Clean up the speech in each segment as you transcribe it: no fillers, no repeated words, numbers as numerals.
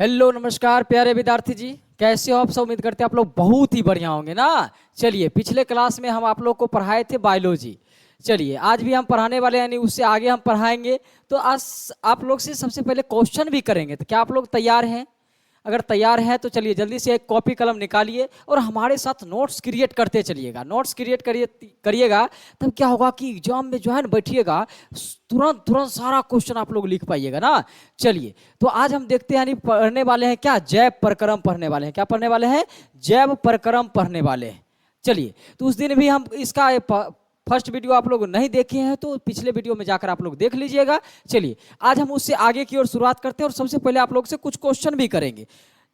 Hello नमस्कार प्यारे विद्यार्थी जी, कैसे हो आप सब। उम्मीद करते हैं आप लोग बहुत ही बढ़िया होंगे ना। चलिए, पिछले क्लास में हम आप लोग को पढ़ाए थे बायोलॉजी। चलिए आज भी हम पढ़ाने वाले हैं, यानी उससे आगे हम पढ़ाएंगे। तो आज आप लोग से सबसे पहले क्वेश्चन भी करेंगे। तो क्या आप लोग तैयार हैं? अगर तैयार है तो चलिए जल्दी से एक कॉपी कलम निकालिए और हमारे साथ नोट्स क्रिएट करते चलिएगा। नोट्स क्रिएट करिएगा, तब क्या होगा कि एग्जाम में जो है ना बैठिएगा, तुरंत तुरंत सारा क्वेश्चन आप लोग लिख पाइएगा ना। चलिए, तो आज हम देखते हैं, यानी पढ़ने वाले हैं क्या, जैव प्रक्रम पढ़ने वाले हैं। क्या पढ़ने वाले हैं? जैव प्रक्रम पढ़ने वाले हैं। चलिए, तो उस दिन भी हम इसका फर्स्ट वीडियो आप लोग नहीं देखे हैं तो पिछले वीडियो में जाकर आप लोग देख लीजिएगा। चलिए, आज हम उससे आगे की ओर शुरुआत करते हैं और सबसे पहले आप लोग से कुछ क्वेश्चन भी करेंगे।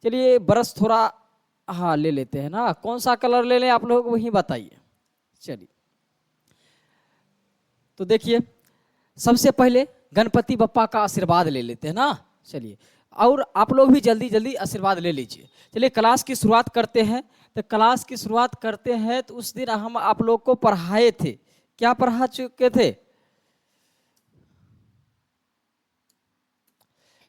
चलिए, ब्रश थोड़ा हाँ ले लेते हैं ना, कौन सा कलर ले लें आप लोग वही बताइए। चलिए, तो देखिए सबसे पहले गणपति बप्पा का आशीर्वाद ले लेते हैं ना। चलिए, और आप लोग भी जल्दी जल्दी आशीर्वाद ले लीजिए। चलिए, क्लास की शुरुआत करते हैं। तो क्लास की शुरुआत करते हैं तो उस दिन हम आप लोग को पढ़ाए थे, क्या पढ़ा चुके थे?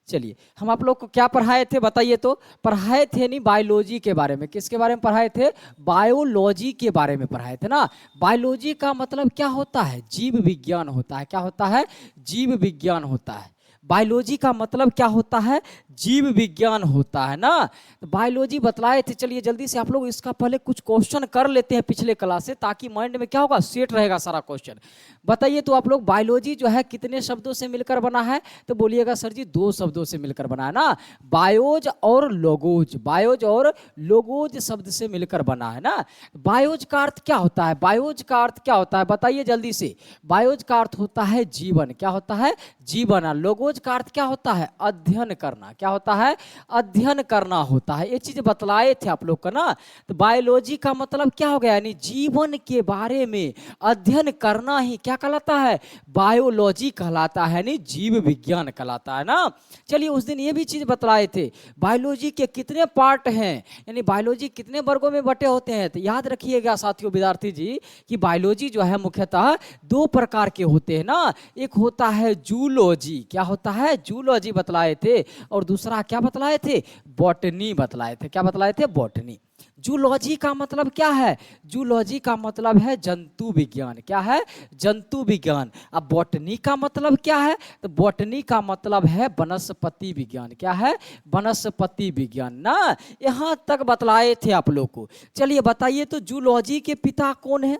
चलिए, हम आप लोग को क्या पढ़ाए थे बताइए। तो पढ़ाए थे नहीं बायोलॉजी के बारे में। किसके बारे में पढ़ाए थे? बायोलॉजी के बारे में पढ़ाए थे ना। बायोलॉजी का मतलब क्या होता है? जीव विज्ञान होता है। क्या होता है? जीव विज्ञान होता है। बायोलॉजी का मतलब क्या होता है? जीव विज्ञान होता है ना। तो बायोलॉजी बतलाए थे। चलिए जल्दी से आप लोग इसका पहले कुछ क्वेश्चन कर लेते हैं पिछले क्लास से, ताकि माइंड में क्या होगा, सेट रहेगा सारा क्वेश्चन। बताइए तो आप लोग, बायोलॉजी जो है कितने शब्दों से मिलकर बना है? तो बोलिएगा सर जी 2 शब्दों से मिलकर बना है ना, बायोज और लोगोज। बायोज और लोगोज शब्द से मिलकर बना है ना। बायोज का अर्थ क्या होता है? बायोज का अर्थ क्या होता है बताइए जल्दी से। बायोज का अर्थ होता है जीवन। क्या होता है? जीवन। लोगोज का अर्थ क्या होता है? अध्ययन करना। क्या होता है? अध्ययन करना होता है। ये चीज बतलाए थे आप लोग का ना। तो बायोलॉजी का मतलब क्या हो गया, यानी जीवन के बारे में अध्ययन करना ही क्या कहलाता है? बायोलॉजी कहलाता है, यानी जीव विज्ञान कहलाता है ना। चलिए, उस दिन ये भी चीज बतलाए थे, बायोलॉजी के कितने पार्ट हैं, यानी बायोलॉजी कितने वर्गों में बटे होते हैं। तो याद रखिएगा साथियों विद्यार्थी जी कि बायोलॉजी जो है मुख्यतः 2 प्रकार के होते हैं ना। एक होता है जूलॉजी। क्या होता है? जूलॉजी बतलाए थे। और दूसरा क्या बतलाए थे? बॉटनी बतलाए थे। क्या बतलाए थे? बॉटनी। जूलॉजी का मतलब क्या है? जूलॉजी का मतलब है जंतु विज्ञान। क्या है? जंतु विज्ञान। अब बॉटनी का मतलब क्या है? तो बॉटनी का मतलब है वनस्पति विज्ञान। क्या है? वनस्पति विज्ञान ना। यहां तक बतलाए थे आप लोग को। चलिए बताइए तो जूलॉजी के पिता कौन है?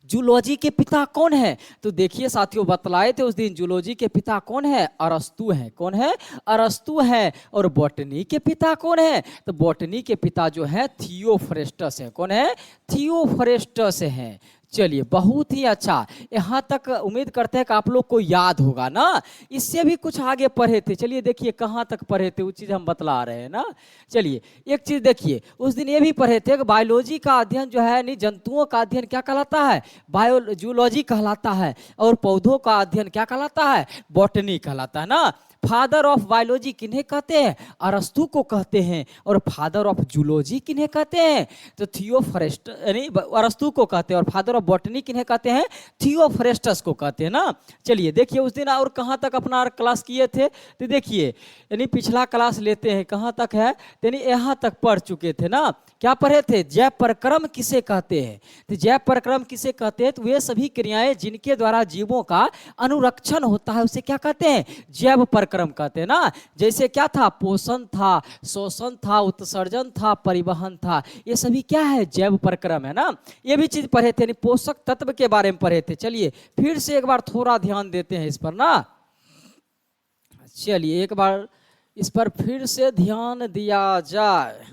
जूलॉजी के पिता कौन है? तो देखिए साथियों, बतलाए थे उस दिन, जूलॉजी के पिता कौन है? अरस्तु हैं। कौन है? अरस्तु हैं। और बॉटनी के पिता कौन है? तो बॉटनी के पिता जो है थियोफ्रेस्टस है। कौन है? थियोफ्रेस्टस हैं। चलिए, बहुत ही अच्छा। यहाँ तक उम्मीद करते हैं कि आप लोग को याद होगा ना। इससे भी कुछ आगे पढ़े थे। चलिए देखिए कहाँ तक पढ़े थे, वो चीज़ हम बतला रहे हैं ना। चलिए, एक चीज़ देखिए, उस दिन ये भी पढ़े थे कि बायोलॉजी का अध्ययन जो है, नहीं जंतुओं का अध्ययन क्या कहलाता है? बायोजूलॉजी कहलाता है। और पौधों का अध्ययन क्या कहलाता है? बॉटनी कहलाता है ना। फादर ऑफ बायोलॉजी किन्हें कहते हैं? अरस्तु को कहते हैं। और फादर ऑफ जूलॉजी किन्हें कहते हैं? तो थियोफ्रेस्ट, यानी अरस्तु को कहते हैं। और फादर ऑफ बॉटनी किन्हें कहते हैं? थियोफ्रेस्टस को कहते हैं ना। चलिए देखिए, उस दिन और कहाँ तक अपना क्लास किए थे। तो देखिए, यानी पिछला क्लास लेते हैं, कहाँ तक है, यानी यहाँ तक पढ़ चुके थे ना। क्या पढ़े थे? जैव प्रक्रम किसे कहते हैं? तो जैव प्रक्रम किसे कहते हैं? तो वे सभी क्रियाएं जिनके द्वारा जीवों का अनुरक्षण होता है, उसे क्या कहते हैं? जैव प्रक्रम कहते हैं ना। जैसे क्या था? पोषण था, शोषण था, उत्सर्जन था, परिवहन था। ये सभी क्या है? जैव प्रक्रम है ना। ये भी चीज पढ़े थे, पोषक तत्व के बारे में पढ़े थे। चलिए फिर से एक बार थोड़ा ध्यान देते हैं इस पर ना। चलिए एक बार इस पर फिर से ध्यान दिया जाए।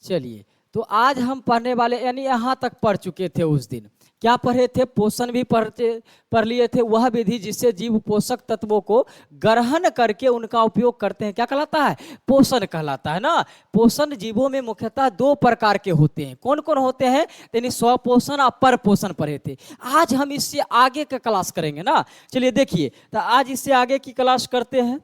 चलिए, तो आज हम पढ़ने वाले, यानी यहाँ तक पढ़ चुके थे उस दिन। क्या पढ़े थे? पोषण भी पढ़ लिए थे। वह विधि जिससे जीव पोषक तत्वों को ग्रहण करके उनका उपयोग करते हैं, क्या कहलाता है? पोषण कहलाता है ना। पोषण जीवों में मुख्यतः 2 प्रकार के होते हैं। कौन कौन होते हैं? यानी स्वपोषण और परपोषण पढ़े थे। आज हम इससे आगे का क्लास करेंगे ना। चलिए देखिए, तो आज इससे आगे की क्लास करते हैं।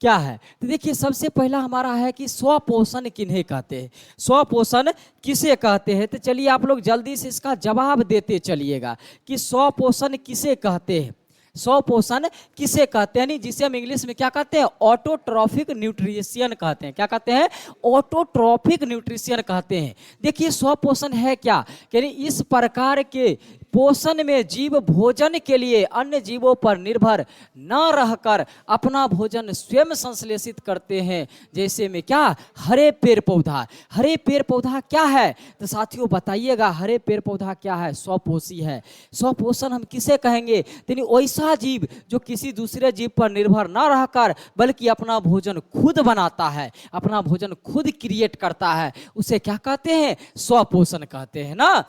क्या है? तो देखिए, सबसे पहला हमारा है कि स्वपोषण किन्हें कहते हैं, स्वपोषण किसे कहते हैं। तो चलिए आप लोग जल्दी से इसका जवाब देते चलिएगा कि स्वपोषण किसे कहते हैं। स्वपोषण किसे कहते हैं, नहीं जिसे हम इंग्लिश में क्या कहते हैं, ऑटोट्रॉफिक न्यूट्रिशन कहते हैं। क्या कहते हैं, ऑटोट्रॉफिक न्यूट्रिशन कहते हैं। देखिए स्वपोषण है क्या, यानी इस प्रकार के पोषण में जीव भोजन के लिए अन्य जीवों पर निर्भर न रहकर अपना भोजन स्वयं संश्लेषित करते हैं। जैसे में क्या, हरे पेड़ पौधा। हरे पेड़ पौधा क्या है, तो साथियों बताइएगा, हरे पेड़ पौधा क्या है, स्वपोषी है। स्वपोषण हम किसे कहेंगे, यानी वैसा जीव जो किसी दूसरे जीव पर निर्भर न रहकर बल्कि अपना भोजन खुद बनाता है, अपना भोजन खुद क्रिएट करता है, उसे क्या कहते हैं, स्वपोषण कहते हैं ना।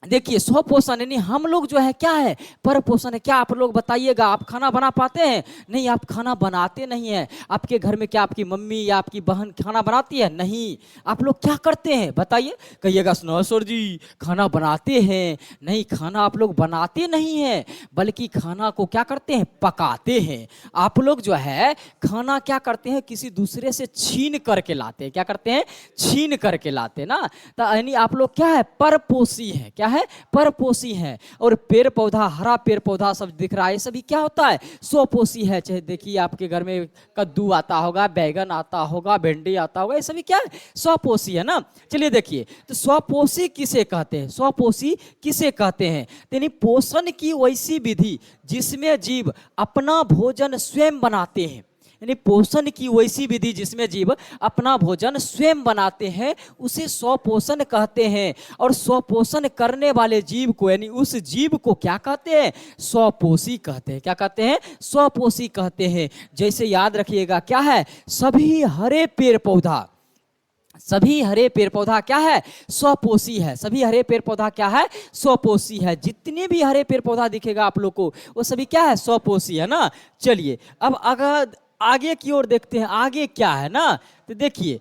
देखिए स्वपोषण यानी हम लोग जो है क्या है, पर पोषण है। क्या आप लोग बताइएगा, आप खाना बना पाते हैं, नहीं आप खाना बनाते नहीं हैं। आपके घर में क्या आपकी मम्मी या आपकी बहन खाना बनाती है, नहीं। आप लोग क्या करते हैं बताइए, कहिएगा सर जी खाना बनाते हैं, नहीं खाना आप लोग बनाते नहीं हैं, बल्कि खाना को क्या करते हैं, पकाते हैं। आप लोग जो है खाना क्या करते हैं, किसी दूसरे से छीन करके लाते हैं। क्या करते हैं, छीन करके लाते हैं ना। तो यानी आप लोग क्या है, परपोषी है। क्या है, परपोषी है। और पेड़ पौधा, हरा पेड़ पौधा सब दिख रहा है, ये सभी क्या होता है, स्वपोषी है। चाहे देखिए आपके घर में कद्दू आता होगा, बैगन आता होगा, भिंडी आता होगा, ये सभी क्या है, स्वपोषी है ना। चलिए देखिए, तो स्वपोषी किसे कहते हैं, स्वपोषी किसे कहते हैं, यानी पोषण की वैसी विधि जिसमें जीव अपना भोजन स्वयं बनाते हैं। यानी पोषण की वैसी विधि जिसमें जीव अपना भोजन स्वयं बनाते हैं, उसे स्वपोषण कहते हैं। और स्वपोषण करने वाले जीव को, यानी उस जीव को क्या कहते हैं, स्वपोषी कहते हैं। क्या कहते हैं, स्वपोषी कहते हैं। जैसे याद रखिएगा क्या है, सभी हरे पेड़ पौधा, सभी हरे पेड़ पौधा क्या है, स्वपोषी है। सभी हरे पेड़ पौधा क्या है, स्वपोषी है। जितने भी हरे पेड़ पौधा दिखेगा आप लोग को, वो सभी क्या है, स्वपोषी है ना। चलिए अब अगर आगे की ओर देखते हैं, आगे क्या है ना, तो देखिए,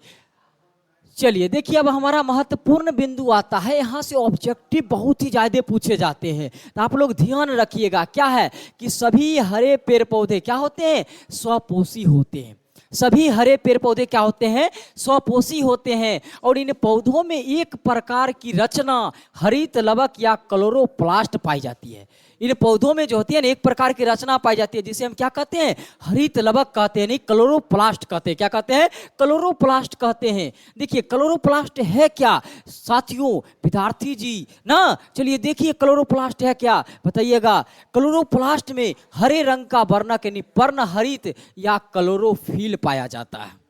चलिए देखिए अब हमारा महत्वपूर्ण बिंदु आता है। यहाँ से ऑब्जेक्टिव बहुत ही ज्यादा पूछे जाते हैं, तो आप लोग ध्यान रखिएगा। क्या है कि सभी हरे पेड़ पौधे क्या होते हैं, स्वपोषी होते हैं। सभी हरे पेड़ पौधे क्या होते हैं, स्वपोषी होते हैं। और इन पौधों में एक प्रकार की रचना हरित लवक या क्लोरोप्लास्ट पाई जाती है। इन पौधों में जो होती है ना, एक प्रकार की रचना पाई जाती है, जिसे हम क्या कहते हैं, हरित लवक कहते हैं, नहीं क्लोरोप्लास्ट कहते हैं। क्या कहते हैं, क्लोरोप्लास्ट कहते हैं। देखिए क्लोरोप्लास्ट है क्या साथियों, विद्यार्थी जी ना, चलिए देखिए क्लोरोप्लास्ट है क्या, बताइएगा। क्लोरोप्लास्ट में हरे रंग का वर्णक यानी पर्णहरित या क्लोरोफिल पाया जाता है।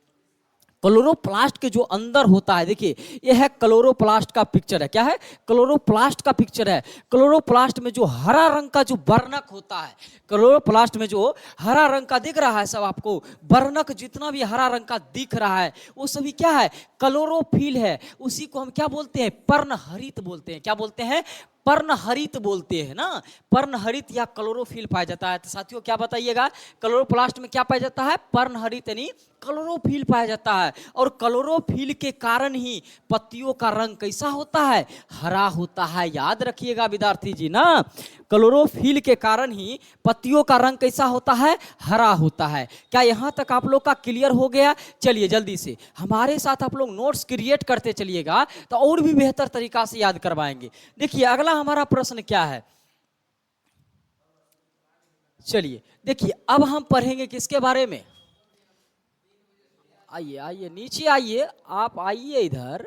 क्लोरोप्लास्ट के जो अंदर होता है, देखिए यह है क्लोरोप्लास्ट का पिक्चर है। क्या है, क्लोरोप्लास्ट का पिक्चर है। क्लोरोप्लास्ट में जो हरा रंग का जो वर्णक होता है, क्लोरोप्लास्ट में जो हरा रंग का दिख रहा है सब आपको, वर्णक जितना भी हरा रंग का दिख रहा है वो सभी क्या है, क्लोरोफिल है। उसी को हम क्या बोलते हैं, पर्णहरित बोलते हैं। क्या बोलते हैं, पर्णहरित बोलते हैं ना। पर्णहरित या क्लोरोफिल पाया जाता है। तो साथियों क्या बताइएगा, क्लोरोप्लास्ट में क्या पाया जाता है, पर्णहरित यानी क्लोरोफिल पाया जाता है। और क्लोरोफिल के कारण ही पत्तियों का रंग कैसा होता है, हरा होता है। याद रखिएगा विद्यार्थी जी ना, क्लोरोफिल के कारण ही पत्तियों का रंग कैसा होता है, हरा होता है। क्या यहां तक आप लोग का क्लियर हो गया। चलिए जल्दी से हमारे साथ आप लोग नोट्स क्रिएट करते चलिएगा, तो और भी बेहतर तरीका से याद करवाएंगे। देखिए अगला हमारा प्रश्न क्या है, चलिए देखिए अब हम पढ़ेंगे किसके बारे में, आइए आइए नीचे आइए, आप आइए इधर,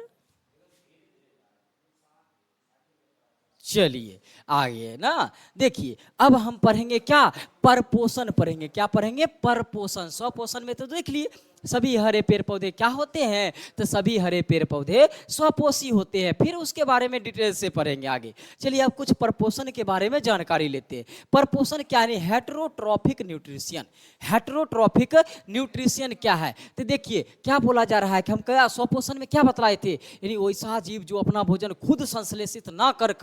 चलिए आगे ना। देखिए अब हम पढ़ेंगे क्या, परपोषण पढ़ेंगे। क्या पढ़ेंगे, परपोषण। स्वपोषण में तो देख लिए सभी हरे पेड़ पौधे क्या होते हैं, तो सभी हरे पेड़ पौधे स्वपोषी होते हैं। फिर उसके बारे में डिटेल से पढ़ेंगे आगे। चलिए अब कुछ परपोषण के बारे में जानकारी लेते हैं। परपोषण क्या है, हेटेरोट्रॉफिक न्यूट्रिशन। हेटेरोट्रॉफिक न्यूट्रिशन क्या है, तो देखिए क्या बोला जा रहा है कि हम क्या स्वपोषण में क्या बतलाए थे, यानी वैसा जीव जो अपना भोजन खुद संश्लेषित ना कर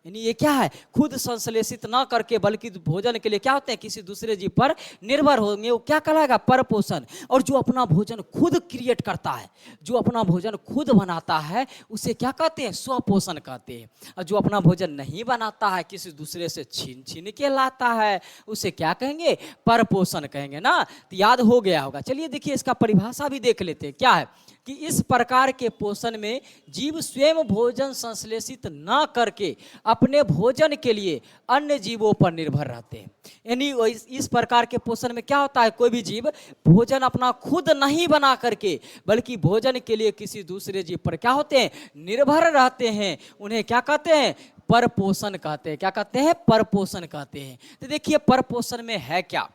यानी ये क्या है, खुद संश्लेषित ना करके बल्कि भोजन के लिए क्या होते हैं, किसी दूसरे जीव पर निर्भर होंगे, वो क्या कहलाएगा, परपोषण। और जो अपना भोजन खुद क्रिएट करता है, जो अपना भोजन खुद बनाता है, उसे क्या कहते हैं, स्वपोषण कहते हैं। और जो अपना भोजन नहीं बनाता है, किसी दूसरे से छीन छीन के लाता है, उसे क्या कहेंगे, परपोषण कहेंगे ना। तो याद हो गया होगा। चलिए देखिए इसका परिभाषा भी देख लेते हैं क्या है। कि इस प्रकार के पोषण में जीव स्वयं भोजन संश्लेषित ना करके अपने भोजन के लिए अन्य जीवों पर निर्भर रहते हैं। यानी इस प्रकार के पोषण में क्या होता है, कोई भी जीव भोजन अपना खुद नहीं बना करके बल्कि भोजन के लिए किसी दूसरे जीव पर क्या होते हैं, निर्भर रहते हैं। उन्हें क्या कहते हैं, परपोषण कहते हैं। क्या कहते हैं, परपोषण कहते हैं। तो देखिए परपोषण में है क्या,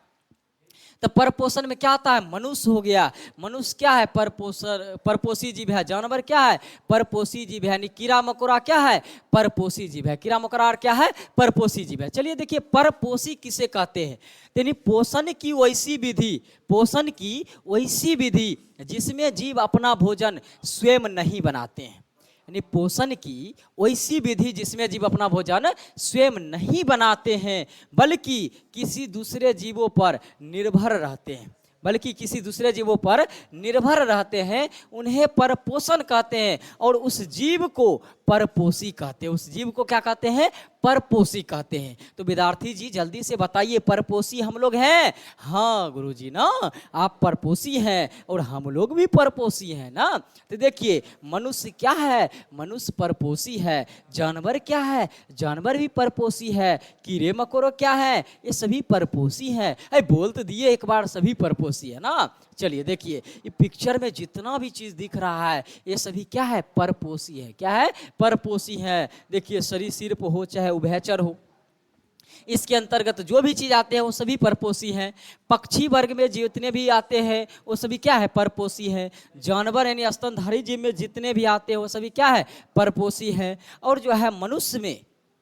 तो परपोषण में क्या आता है, मनुष्य हो गया। मनुष्य क्या है, परपोषी जीव है। जानवर क्या है, परपोषी जीव है। यानी कीड़ा मकोड़ा क्या है, परपोषी जीव है। कीड़ा मकोड़ा क्या है, परपोषी जीव है। चलिए देखिए परपोषी किसे कहते हैं, यानी पोषण की वैसी विधि, पोषण की वैसी विधि जिसमें जीव अपना भोजन स्वयं नहीं बनाते हैं। यानी पोषण की वैसी विधि जिसमें जीव अपना भोजन स्वयं नहीं बनाते हैं बल्कि किसी दूसरे जीवों पर निर्भर रहते हैं, बल्कि किसी दूसरे जीवों पर निर्भर रहते हैं। उन्हें परपोषण कहते हैं और उस जीव को परपोषी कहते हैं। उस जीव को क्या कहते हैं, परपोषी कहते हैं। तो विद्यार्थी जी जल्दी से बताइए, परपोषी हम लोग हैं? हाँ गुरुजी ना, आप परपोषी हैं और हम लोग भी परपोषी हैं ना। तो देखिए मनुष्य क्या है, मनुष्य परपोषी है। जानवर क्या है, जानवर भी परपोषी है। कीड़े मकोड़े क्या है, ये सभी परपोषी हैं। अरे बोल तो दिए एक बार, सभी परपोषी है ना। चलिए देखिए ये पिक्चर में जितना भी चीज दिख रहा है ये सभी क्या है, परपोषी है। क्या है, परपोषी है। देखिए सरीसृप हो चाहे उभयचर हो, इसके अंतर्गत जो भी चीज आते हैं वो सभी परपोषी हैं। पक्षी वर्ग में जितने भी आते हैं वो सभी क्या है, परपोषी हैं। जानवर यानी स्तनधारी जीव में जितने भी आते हैं वो सभी क्या है, परपोषी हैं। और जो है मनुष्य में,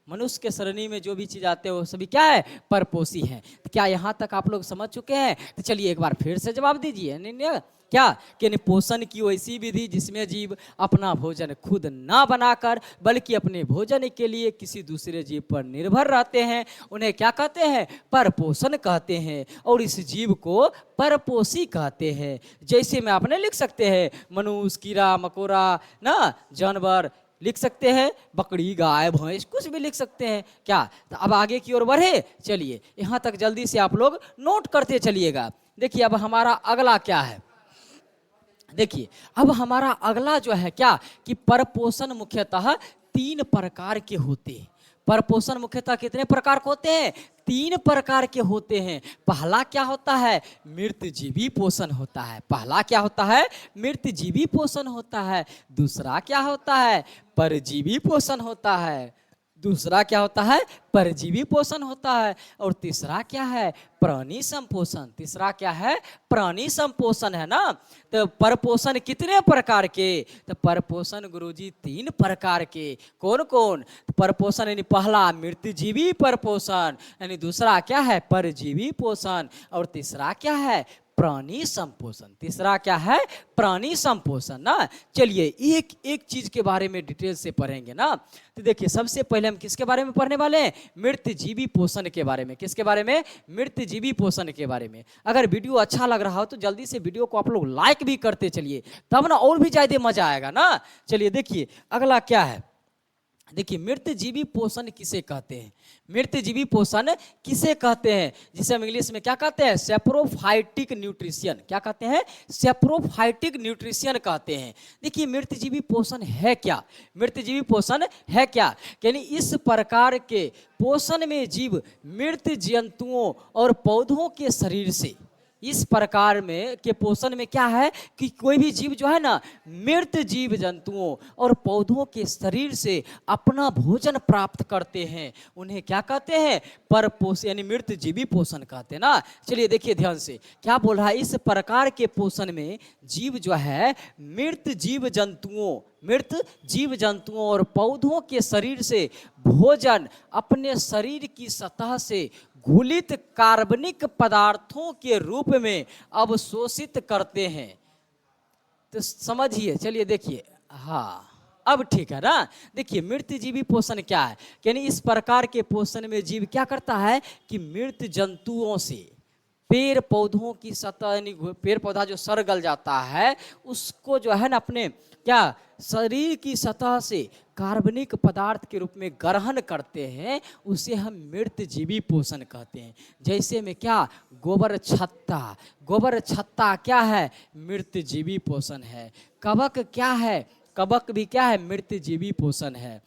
मनुष्य के श्रेणी में जो भी चीज आते हैं वो सभी क्या है, परपोषी हैं। तो क्या यहाँ तक आप लोग समझ चुके हैं? तो चलिए एक बार फिर से जवाब दीजिए। नहीं क्या कि पोषण की वैसी विधि जिसमें जीव अपना भोजन खुद ना बनाकर बल्कि अपने भोजन के लिए किसी दूसरे जीव पर निर्भर रहते हैं, उन्हें क्या कहते हैं, परपोषण कहते हैं। और इस जीव को परपोषी कहते हैं। जैसे में आपने लिख सकते हैं मनुष्य, कीड़ा मकोड़ा ना, जानवर लिख सकते हैं, बकरी गाय भैंस कुछ भी लिख सकते हैं। क्या, तो अब आगे की ओर बढ़े। चलिए यहाँ तक जल्दी से आप लोग नोट करते चलिएगा। देखिए अब हमारा अगला क्या है, देखिए अब हमारा अगला जो है क्या कि परपोषण मुख्यतः 3 प्रकार के होते हैं। परपोषण मुख्यतः कितने प्रकार के होते हैं, 3 प्रकार के होते हैं। पहला क्या होता है, मृतजीवी पोषण होता है। पहला क्या होता है, मृतजीवी पोषण होता है। दूसरा क्या होता है, परजीवी पोषण होता है। दूसरा क्या होता है, परजीवी पोषण होता है। और तीसरा क्या है, प्राणी संपोषण। तीसरा क्या है, प्राणी संपोषण है ना। तो परपोषण कितने प्रकार के, तो परपोषण गुरुजी 3 प्रकार के। कौन कौन, परपोषण यानी पहला मृतजीवी परपोषण, यानी दूसरा क्या है, परजीवी पोषण, और तीसरा क्या है, प्राणी संपोषण। तीसरा क्या है, प्राणी संपोषण ना। चलिए एक एक चीज के बारे में डिटेल से पढ़ेंगे ना। तो देखिए सबसे पहले हम किसके बारे में पढ़ने वाले हैं, मृतजीवी पोषण के बारे में। किसके बारे में, मृतजीवी पोषण के बारे में। अगर वीडियो अच्छा लग रहा हो तो जल्दी से वीडियो को आप लोग लाइक भी करते चलिए, तब ना और भी ज्यादा मजा आएगा ना। चलिए देखिए अगला क्या है, देखिए मृतजीवी पोषण किसे कहते हैं, मृतजीवी पोषण किसे कहते हैं, जिसे हम इंग्लिश में क्या कहते हैं, सेप्रोफाइटिक न्यूट्रिशन। क्या कहते हैं, सेप्रोफाइटिक न्यूट्रिशन कहते हैं। देखिए मृतजीवी पोषण है क्या, मृतजीवी पोषण है क्या, यानी इस प्रकार के पोषण में जीव मृत जंतुओं और पौधों के शरीर से, इस प्रकार में के पोषण में क्या है कि कोई भी जीव जो है ना मृत जीव जंतुओं और पौधों के शरीर से अपना भोजन प्राप्त करते हैं, उन्हें क्या कहते हैं, परपोषण यानी मृत जीवी पोषण कहते हैं ना। चलिए देखिए ध्यान से क्या बोल रहा है, इस प्रकार के पोषण में जीव जो है मृत जीव जंतुओं और पौधों के शरीर से भोजन अपने शरीर की सतह से घुलित कार्बनिक पदार्थों के रूप में अवशोषित करते हैं। तो समझिए, चलिए देखिए, हाँ अब ठीक है ना। देखिए मृतजीवी पोषण क्या है, यानी इस प्रकार के पोषण में जीव क्या करता है कि मृत जंतुओं से पेड़ पौधों की सतह, यानी पेड़ पौधा जो सड़ गल जाता है उसको जो है ना अपने क्या शरीर की सतह से कार्बनिक पदार्थ के रूप में ग्रहण करते हैं, उसे हम मृतजीवी पोषण कहते हैं। जैसे में क्या, गोबर छत्ता, गोबर छत्ता क्या है, मृतजीवी पोषण है। कवक क्या है, कवक भी क्या है, मृतजीवी पोषण है।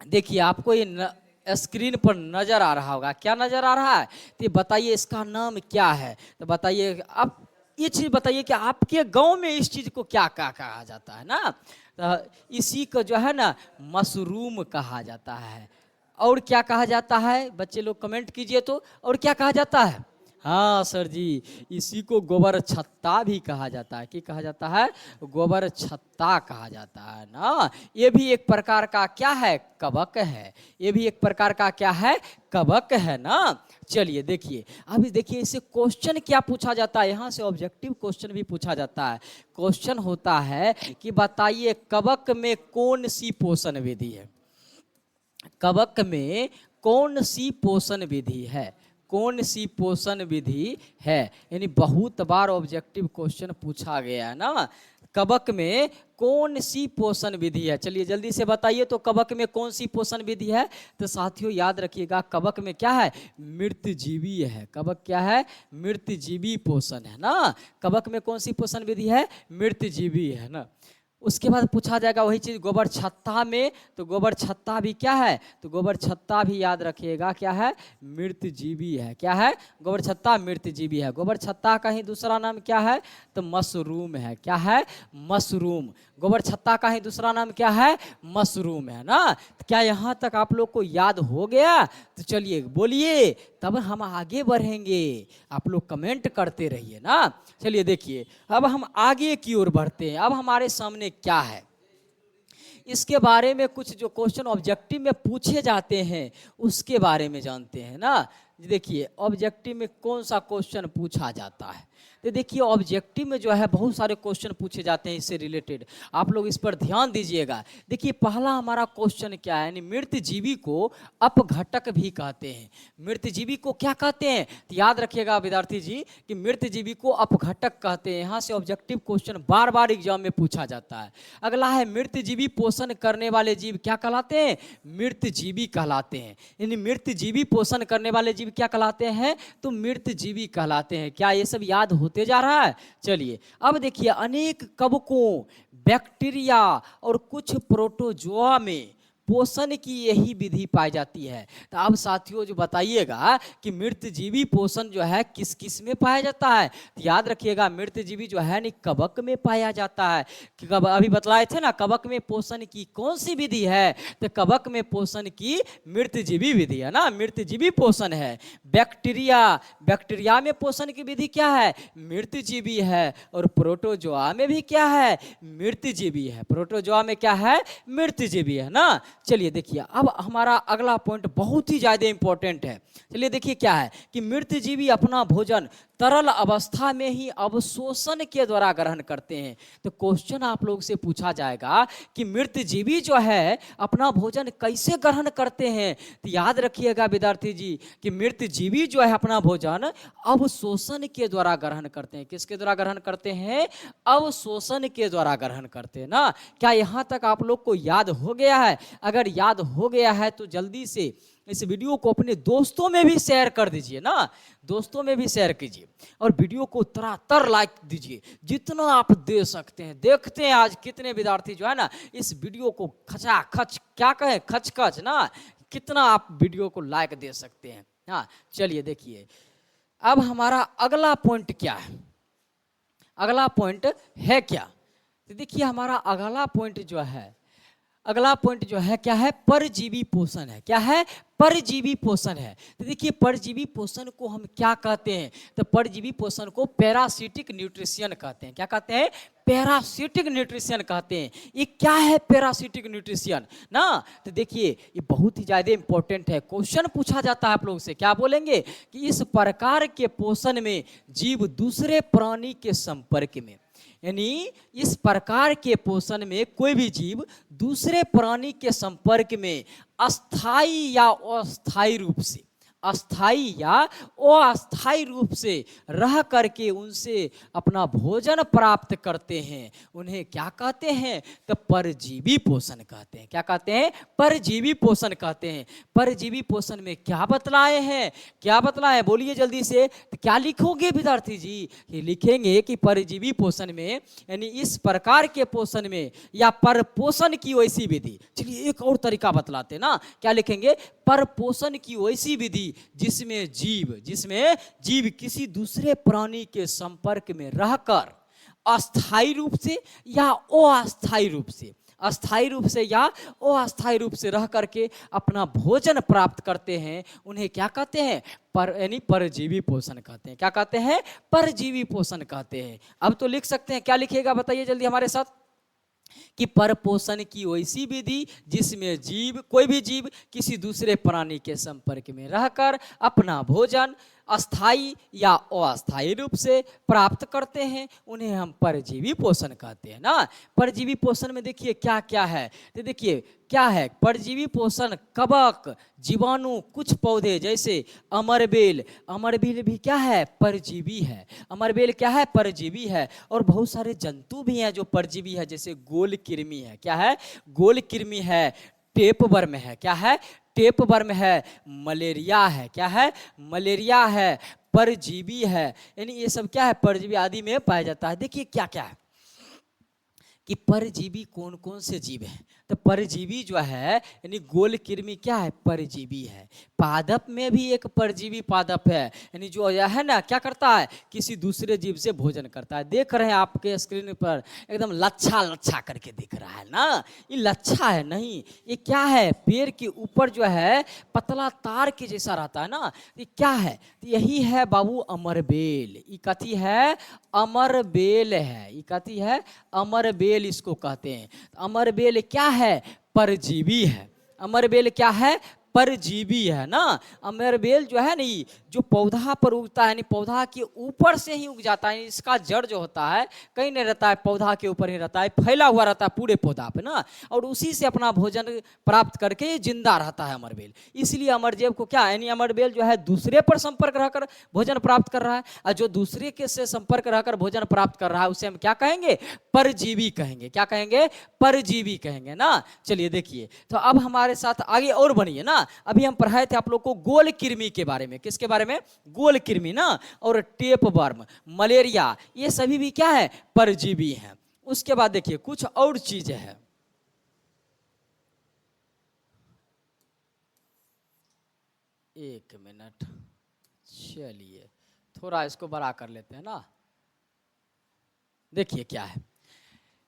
देखिए आपको ये स्क्रीन पर नजर आ रहा होगा, क्या नजर आ रहा है, तो बताइए इसका नाम क्या है। तो बताइए, आप ये चीज बताइए कि आपके गांव में इस चीज को क्या क्या कहा जाता है ना। तो इसी को जो है ना मशरूम कहा जाता है। और क्या कहा जाता है, बच्चे लोग कमेंट कीजिए तो, और क्या कहा जाता है। हाँ सर जी, इसी को गोबर छत्ता भी कहा जाता है। क्या कहा जाता है, गोबर छत्ता कहा जाता है ना। ये भी एक प्रकार का क्या है, कवक है। ये भी एक प्रकार का क्या है, कवक है ना। चलिए देखिए, अभी देखिए इससे क्वेश्चन क्या पूछा जाता है, यहाँ से ऑब्जेक्टिव क्वेश्चन भी पूछा जाता है। क्वेश्चन होता है कि बताइए कवक में कौन सी पोषण विधि है, कवक में कौन सी पोषण विधि है, कौन सी पोषण विधि है। यानी बहुत बार ऑब्जेक्टिव क्वेश्चन पूछा गया है ना, कवक में कौन सी पोषण विधि है। चलिए जल्दी से बताइए तो कवक में कौन सी पोषण विधि है। तो साथियों याद रखिएगा, कवक में क्या है, मृतजीवी है। कवक क्या है, मृतजीवी पोषण है ना। कवक में कौन सी पोषण विधि है, मृतजीवी है ना। उसके बाद पूछा जाएगा वही चीज गोबर छत्ता में, तो गोबर छत्ता भी क्या है, तो गोबर छत्ता भी याद रखिएगा क्या है, मृतजीवी है। क्या है, गोबर छत्ता मृतजीवी है। गोबर छत्ता का ही दूसरा नाम क्या है, तो मशरूम है। क्या है, मशरूम। गोबर छत्ता का ही दूसरा नाम क्या है, मशरूम है ना। तो क्या यहाँ तक आप लोग को याद हो गया। तो चलिए बोलिए, तब हम आगे बढ़ेंगे। आप लोग कमेंट करते रहिए ना। चलिए देखिए, अब हम आगे की ओर बढ़ते हैं। अब हमारे सामने क्या है, इसके बारे में कुछ जो क्वेश्चन ऑब्जेक्टिव में पूछे जाते हैं उसके बारे में जानते हैं ना। देखिए ऑब्जेक्टिव में कौन सा क्वेश्चन पूछा जाता है। तो देखिए ऑब्जेक्टिव में जो है बहुत सारे क्वेश्चन पूछे जाते हैं इससे रिलेटेड, आप लोग इस पर ध्यान दीजिएगा। देखिए पहला हमारा क्वेश्चन क्या है, यानी मृतजीवी को अपघटक भी कहते हैं। मृतजीवी को क्या कहते हैं, तो याद रखिएगा विद्यार्थी जी कि मृतजीवी को अपघटक कहते हैं। यहाँ से ऑब्जेक्टिव क्वेश्चन बार बार एग्जाम में पूछा जाता है। अगला है मृतजीवी पोषण करने वाले जीव क्या कहलाते हैं, मृतजीवी कहलाते हैं। यानी मृतजीवी पोषण करने वाले जीव क्या कहलाते हैं, तो मृतजीवी कहलाते हैं। क्या ये सब याद होते जा रहा है। चलिए अब देखिए, अनेक कवकों, बैक्टीरिया और कुछ प्रोटोजोआ में पोषण की यही विधि पाई जाती है। तो अब साथियों जो बताइएगा कि मृतजीवी पोषण जो है किस किस में पाया जाता है। तो याद रखिएगा मृतजीवी जो है नहीं कवक में पाया जाता है। कि अभी बतलाए थे ना कवक में पोषण की कौन सी विधि है, तो कवक में पोषण की मृतजीवी विधि है ना, मृतजीवी पोषण है। बैक्टीरिया, बैक्टीरिया में पोषण की विधि क्या है, मृतजीवी है। और प्रोटोजोआ में भी क्या है, मृतजीवी है। प्रोटोजोआ में क्या है, मृतजीवी है ना। चलिए देखिए, अब हमारा अगला पॉइंट बहुत ही ज्यादा इंपॉर्टेंट है। चलिए देखिए क्या है कि मृतजीवी अपना भोजन तरल अवस्था में ही अवशोषण के द्वारा ग्रहण करते हैं। तो क्वेश्चन आप लोग से पूछा जाएगा कि मृतजीवी जो है अपना भोजन कैसे ग्रहण करते हैं। तो याद रखिएगा विद्यार्थी जी कि मृतजीवी जो है अपना भोजन अवशोषण के द्वारा ग्रहण करते हैं। किसके द्वारा ग्रहण करते हैं, अवशोषण के द्वारा ग्रहण करते हैं ना। क्या यहाँ तक आप लोग को याद हो गया है। अगर याद हो गया है तो जल्दी से इस वीडियो को अपने दोस्तों में भी शेयर कर दीजिए ना, दोस्तों में भी शेयर कीजिए। और वीडियो को तरातर लाइक दीजिए जितना आप दे सकते हैं। देखते हैं आज कितने विद्यार्थी जो है ना इस वीडियो को खचाखच, क्या कहें, खचखच ना, कितना आप वीडियो को लाइक दे सकते हैं। हाँ चलिए देखिए, अब हमारा अगला पॉइंट क्या है, अगला पॉइंट है क्या। तो देखिए हमारा अगला पॉइंट जो है, अगला पॉइंट जो है क्या है, परजीवी पोषण है। क्या है, परजीवी पोषण है। तो देखिए परजीवी पोषण को हम क्या कहते हैं, तो परजीवी पोषण को पैरासिटिक न्यूट्रिशन कहते हैं। क्या कहते हैं, पैरासिटिक न्यूट्रिशन कहते हैं। ये क्या है पैरासिटिक न्यूट्रिशन ना। तो देखिए ये बहुत ही ज्यादा इंपॉर्टेंट है। क्वेश्चन पूछा जाता है आप लोग से, क्या बोलेंगे कि इस प्रकार के पोषण में जीव दूसरे प्राणी के संपर्क में, यानी इस प्रकार के पोषण में कोई भी जीव दूसरे प्राणी के संपर्क में अस्थाई या अस्थाई रूप से, अस्थाई या अस्थाई रूप से रह करके उनसे अपना भोजन प्राप्त करते हैं, उन्हें क्या कहते हैं? तो परजीवी पोषण कहते हैं। क्या कहते हैं? परजीवी पोषण कहते हैं। परजीवी पोषण में क्या बतलाए हैं? क्या बतलाए? बोलिए जल्दी से। तो क्या लिखोगे विद्यार्थी जी? ये लिखेंगे कि परजीवी पोषण में, यानी इस प्रकार के पोषण में या पर पोषण की वैसी विधि। चलिए एक और तरीका बतलाते ना, क्या लिखेंगे? पर पोषण की वैसी विधि जिसमें जीव किसी दूसरे प्राणी के संपर्क में रहकर अस्थायी रूप से या अस्थायी रूप से, अस्थायी रूप से या अस्थायी रूप से रह करके अपना भोजन प्राप्त करते हैं, उन्हें क्या कहते हैं? यानी परजीवी पोषण कहते हैं। क्या कहते हैं? परजीवी पोषण कहते हैं। अब तो लिख सकते हैं, क्या लिखिएगा बताइए जल्दी हमारे साथ, कि पर पोषण की वैसी विधि जिसमें कोई भी जीव किसी दूसरे प्राणी के संपर्क में रहकर अपना भोजन अस्थाई या अस्थायी रूप से प्राप्त करते हैं, उन्हें हम परजीवी पोषण कहते हैं ना। परजीवी पोषण में देखिए क्या क्या है, तो देखिए क्या है परजीवी पोषण। कवक, जीवाणु, कुछ पौधे जैसे अमरबेल, अमरबेल भी क्या है? परजीवी है। अमरबेल क्या है? परजीवी है। और बहुत सारे जंतु भी हैं जो परजीवी है, जैसे गोल कृमि है। क्या है? गोल कृमि है। टेपवर्म है। क्या है? टेपवर्म है। मलेरिया है। क्या है? मलेरिया है। परजीवी है, यानी ये सब क्या है? परजीवी आदि में पाया जाता है। देखिए क्या क्या है कि परजीवी कौन कौन से जीव हैं। तो परजीवी जो है यानी गोल कृमि क्या है? परजीवी है। पादप में भी एक परजीवी पादप है, यानी जो यह है ना क्या करता है? किसी दूसरे जीव से भोजन करता है। देख रहे हैं आपके स्क्रीन पर एकदम लच्छा लच्छा करके दिख रहा है ना, ये लच्छा है नहीं, ये क्या है? पेड़ के ऊपर जो है पतला तार के जैसा रहता है ना, ये क्या है? तो यही है बाबू अमरबेल। ये कथी है? अमरबेल है। ये कथी है? अमरबेल इसको कहते हैं। अमरबेल क्या है? परजीवी है। अमरबेल क्या है? परजीवी है ना। अमरबेल जो है नहीं, जो पौधा पर उगता है, पौधा के ऊपर से ही उग जाता है। इसका जड़ जो होता है कहीं नहीं रहता है, पौधा के ऊपर ही रहता है, फैला हुआ रहता है पूरे पौधा पे ना, और उसी से अपना भोजन प्राप्त करके जिंदा रहता है अमरबेल। इसलिए अमरजेब को क्या, यानी अमरबेल जो है दूसरे पर संपर्क रहकर भोजन प्राप्त कर रहा है, और जो दूसरे के से संपर्क रहकर भोजन प्राप्त कर रहा है उसे हम क्या कहेंगे? परजीवी कहेंगे। क्या कहेंगे? परजीवी कहेंगे ना। चलिए देखिए, तो अब हमारे साथ आगे और बनिए ना। अभी हम पढ़ाए थे आप लोग को गोल कृमि के बारे में। किसके बारे में? गोल कृमि ना, और टेपवर्म, मलेरिया, ये सभी भी क्या है? परजीवी हैं। उसके बाद देखिए कुछ और चीजें हैं। एक मिनट, चलिए थोड़ा इसको बड़ा कर लेते हैं ना। देखिए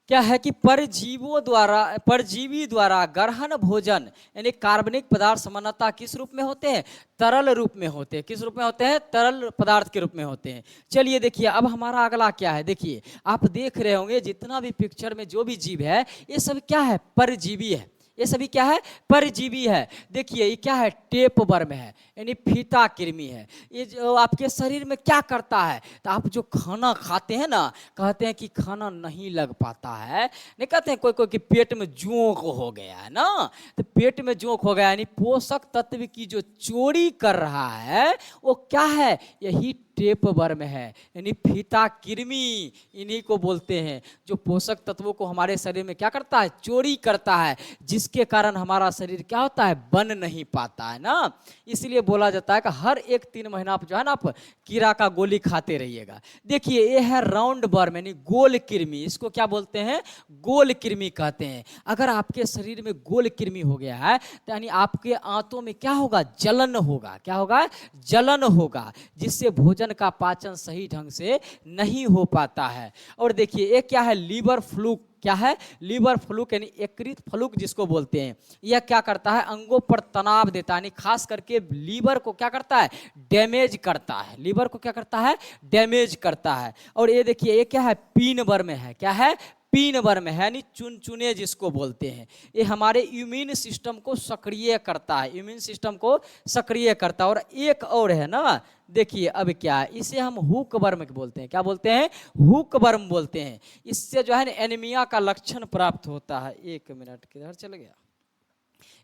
क्या है कि परजीवी द्वारा ग्रहण भोजन यानी कार्बनिक पदार्थ सामान्यतः किस रूप में होते हैं? तरल रूप में होते हैं। किस रूप में होते हैं? तरल पदार्थ के रूप में होते हैं। चलिए देखिए अब हमारा अगला क्या है। देखिए आप देख रहे होंगे जितना भी पिक्चर में जो भी जीव है ये सब क्या है? परजीवी है। ये सभी क्या है? परजीवी है। देखिए ये क्या है? टेपवर्म है, यानी फीता कृमि है। ये जो आपके शरीर में क्या करता है? तो आप जो खाना खाते हैं ना, कहते हैं कि खाना नहीं लग पाता है, नहीं कहते हैं कोई कोई कि पेट में जोंक हो गया है ना, तो पेट में जोंक हो गया यानी पोषक तत्व की जो चोरी कर रहा है वो क्या है? यही टेपवर्म है, यानी फीता कृमि, इन्हीं को बोलते हैं जो पोषक तत्वों को हमारे शरीर में क्या करता है? चोरी करता है, जिसके कारण हमारा शरीर क्या होता है? बन नहीं पाता है ना। इसलिए बोला जाता है कि हर एक 3 महीना आप जो है ना आप कीड़ा का गोली खाते रहिएगा। देखिए ये है राउंड वर्म यानी गोल कृमि, इसको क्या बोलते हैं? गोल कृमि कहते हैं। अगर आपके शरीर में गोल कृमि हो गया है तो यानी आपके आंतों में क्या होगा? जलन होगा। क्या होगा? जलन होगा, जिससे भोजन का पाचन सही ढंग से नहीं हो पाता है। और देखिए एक क्या है? Liver fluke. क्या है? लीवर फ्लूक यानी यकृत फ्लूक जिसको बोलते हैं। यह क्या करता है? अंगों पर तनाव देता है, खास करके लीवर को क्या करता है? डैमेज करता है। लीवर को क्या करता है? डैमेज करता है। और ये देखिए ये क्या है? पिनवर्म है। क्या है? पिनवर्म है, यानी चुनचुने जिसको बोलते हैं। ये हमारे इम्यून सिस्टम को सक्रिय करता है, इम्यून सिस्टम को सक्रिय करता है। और एक और है ना, देखिए अब क्या है? इसे हम हुक वर्म बोलते हैं। क्या बोलते हैं? हुक वर्म बोलते हैं। इससे जो है ना एनीमिया का लक्षण प्राप्त होता है। एक मिनट किधर चल गया?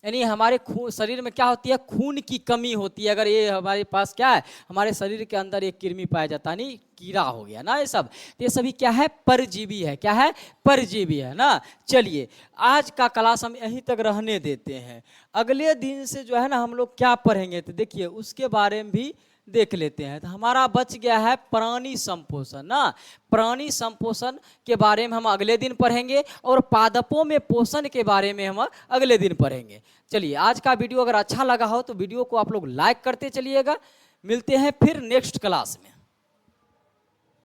यानी हमारे खून शरीर में क्या होती है, खून की कमी होती है। अगर ये हमारे पास क्या है, हमारे शरीर के अंदर एक कृमि पाया जाता है, नहीं कीड़ा हो गया ना, ये सब तो ये सभी क्या है, परजीवी है। क्या है, परजीवी है ना। चलिए आज का क्लास हम यहीं तक रहने देते हैं। अगले दिन से जो है ना हम लोग क्या पढ़ेंगे, तो देखिए उसके बारे में भी देख लेते हैं। तो हमारा बच गया है प्राणी संपोषण ना। प्राणी संपोषण के बारे में हम अगले दिन पढ़ेंगे और पादपों में पोषण के बारे में हम अगले दिन पढ़ेंगे। चलिए आज का वीडियो अगर अच्छा लगा हो तो वीडियो को आप लोग लाइक करते चलिएगा। मिलते हैं फिर नेक्स्ट क्लास में।